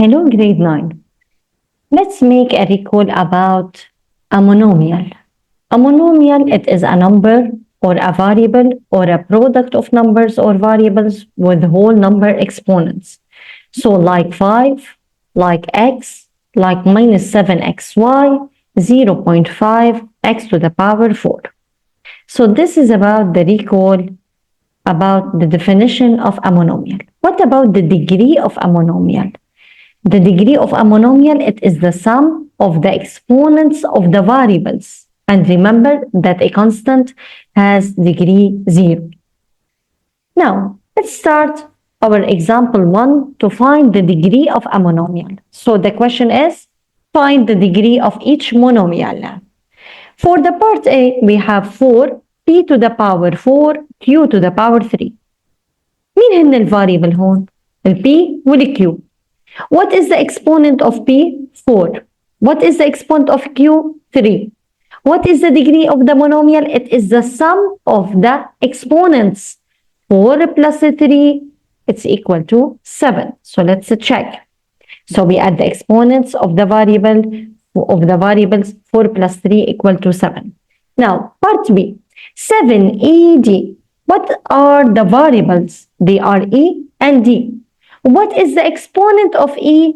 Hello, grade 9. Let's make a recall about a monomial. A monomial, it is a number or a variable or a product of numbers or variables with whole number exponents. So like 5, like x, like minus 7xy, 0.5 x to the power 4. So this is about the recall about the definition of a monomial. What about the degree of a monomial? The degree of a monomial, it is the sum of the exponents of the variables. And remember that a constant has degree 0. Now, let's start our example 1 to find the degree of a monomial. So the question is, find the degree of each monomial. For the part A, we have 4 p to the power 4 q to the power 3. مين هن الفاريبل هون؟ ال p وال q. What is the exponent of p? 4. What is the exponent of q? 3. What is the degree of the monomial? It is the sum of the exponents. 4 plus 3, it's equal to 7. So let's check. So we add the exponents of the variables 4 plus 3 equal to 7. Now, part B, 7ED. What are the variables? They are E and D. What is the exponent of E?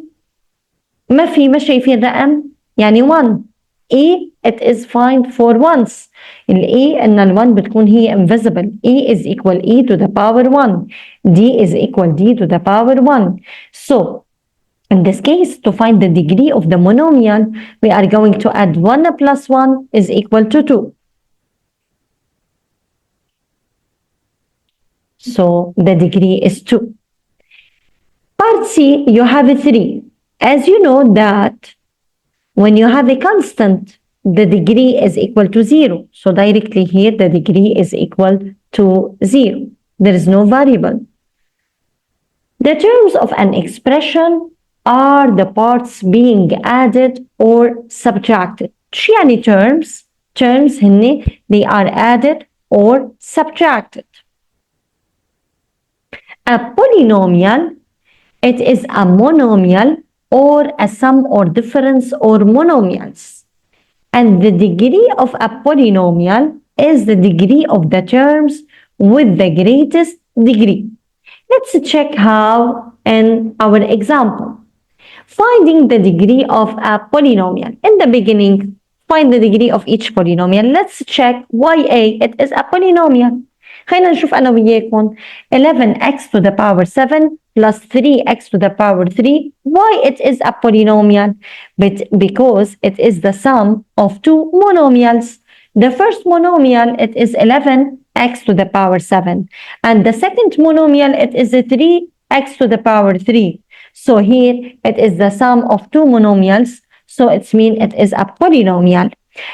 ما شايفين رقم يعني 1. E it is find for ones. ال E إن ال 1 بتكون هي invisible. E is equal E to the power 1. D is equal D to the power 1. So in this case, to find the degree of the monomial, we are going to add 1 plus 1 is equal to 2. So the degree is 2. Part C, you have a 3. As you know that when you have a constant, the degree is equal to 0. So directly here, the degree is equal to 0. There is no variable. The terms of an expression are the parts being added or subtracted. شو يعني terms? Terms هن they are added or subtracted. A polynomial, it is a monomial or a sum or difference or monomials. And the degree of a polynomial is the degree of the terms with the greatest degree. Let's check how in our example. Finding the degree of a polynomial. In the beginning, find the degree of each polynomial. Let's check YA, it is a polynomial. خلينا نشوف أنا وياكم 11x to the power 7 plus 3x to the power 3. Why it is a polynomial? Because it is the sum of two monomials. The first monomial, it is 11x to the power 7. And the second monomial, it is 3x to the power 3. So here, it is the sum of two monomials. So it means it is a polynomial.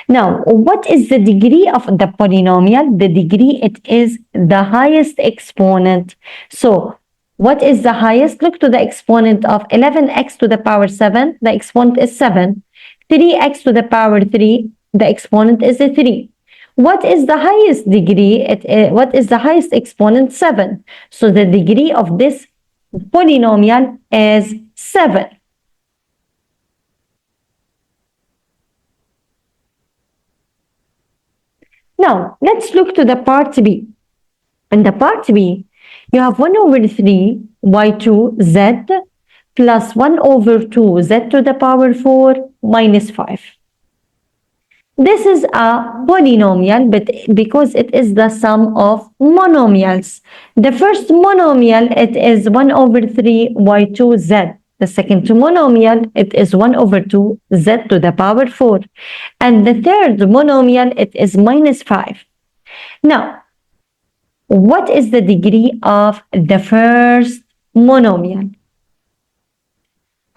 Now, what is the degree of the polynomial? The degree, it is the highest exponent. So, what is the highest? Look to the exponent of 11x to the power 7. The exponent is 7. 3x to the power 3. The exponent is 3. What is the highest degree? What is the highest exponent? 7. So, the degree of this polynomial is 7. Now, let's look to the part B. In the part B, you have 1 over 3 y2 z plus 1 over 2 z to the power 4 minus 5. This is a polynomial, but because it is the sum of monomials. The first monomial, it is 1 over 3 y2 z. The second monomial, it is 1 over 2 z to the power 4. And the third monomial, it is minus 5. Now, what is the degree of the first monomial?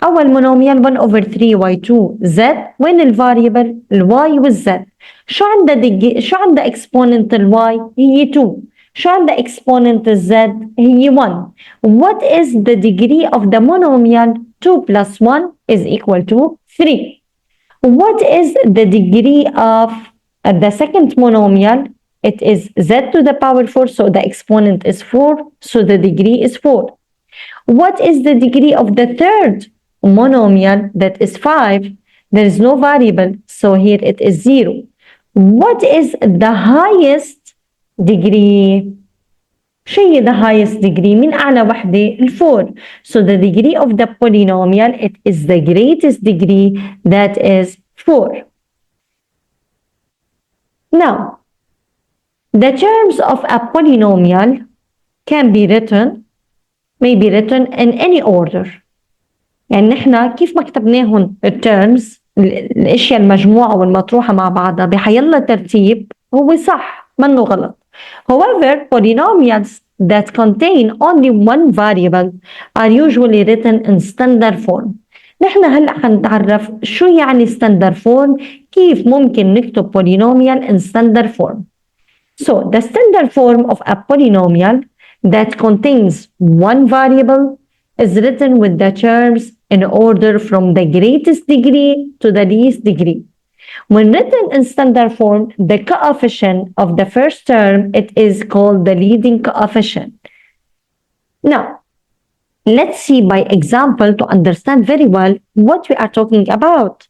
أول monomial 1 over 3 y2 z. وين الفاريبل؟ الواي والزد. شو عندها exponent الواي؟ هي 2. شو عندها exponent الزد؟ هي 1. What is the degree of the monomial? 2 plus 1 is equal to 3. What is the degree of the second monomial? It is z to the power 4, so the exponent is 4, so the degree is 4. What is the degree of the third monomial that is 5, there is no variable, so here it is 0. What is the highest degree? شو هي the highest degree؟ من أعلى وحدة؟ 4. So the degree of the polynomial, it is the greatest degree, that is 4. Now, the terms of a polynomial can be written, may be written in any order. يعني نحن كيف ما كتبناهم التيرمز، الاشياء المجموعه والمطروحه مع بعضها بحيلا ترتيب هو صح، منه غلط. However, polynomials that contain only one variable are usually written in standard form. نحن هلا حنتعرف شو يعني standard form، كيف ممكن نكتب polynomial in standard form. So the standard form of a polynomial that contains one variable is written with the terms in order from the greatest degree to the least degree. When written in standard form, the coefficient of the first term, it is called the leading coefficient. Now, let's see by example to understand very well what we are talking about.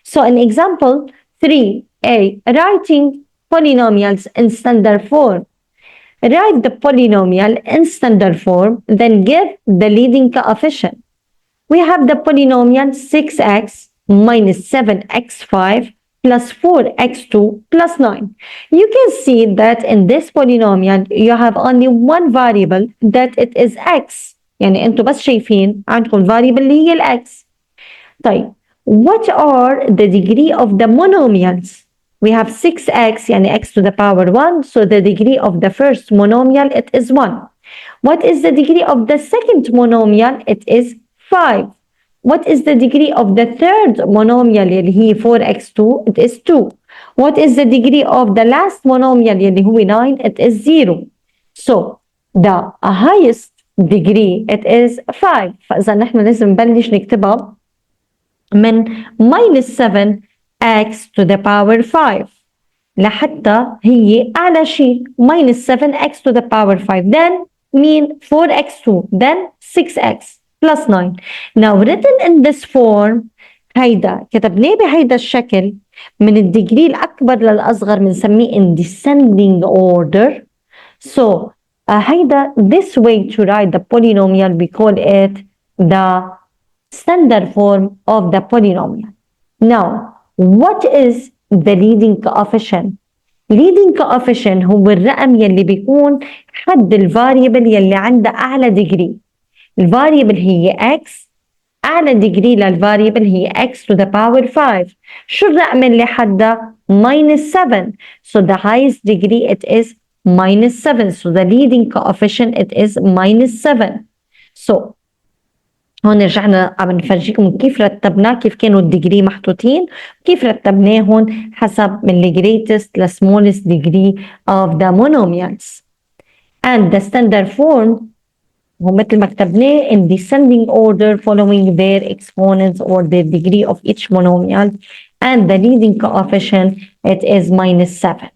So in example 3a, writing polynomials in standard form. Write the polynomial in standard form, then give the leading coefficient. We have the polynomial 6x minus 7x5 plus 4x2 plus 9. You can see that in this polynomial you have only one variable, that it is x. يعني انتوا بس شايفين عندكم variable اللي هي الx. طيب, what are the degree of the monomials? We have 6x, يعني x to the power 1, so the degree of the first monomial, it is 1. What is the degree of the second monomial? It is 5. What is the degree of the third monomial اللي هي 4x2? It is 2. What is the degree of the last monomial اللي هو 9? It is 0. So the highest degree, it is 5. فإذا نحن لازم نبلش نكتبها من minus 7x to the power 5 لحتى هي أعلى شيء minus 7x to the power 5, then mean 4x2, then 6x plus 9. Now written in this form, هيدا كتبناه بهيدا الشكل من الديجري الأكبر للأصغر بنسميه in descending order. So هيدا, this way to write the polynomial, we call it the standard form of the polynomial. Now, what is the leading coefficient? leading coefficient هو الرقم يلي بيكون حد الفاريبل يلي عنده أعلى degree. الفاريبل هي x، أعلى degree للفاريبل هي x to the power 5. شو الرقم اللي حدها؟ minus 7. So the highest degree it is minus 7. So the leading coefficient it is minus 7. So هون رجعنا عم نفرجيكم كيف رتبناه، كيف كانوا الديجري محطوطين، كيف رتبناهم حسب من the greatest to smallest degree of the monomials. And the standard form هو مثل ما كتبناه in descending order following their exponents or their degree of each monomial, and the leading coefficient it is minus 7.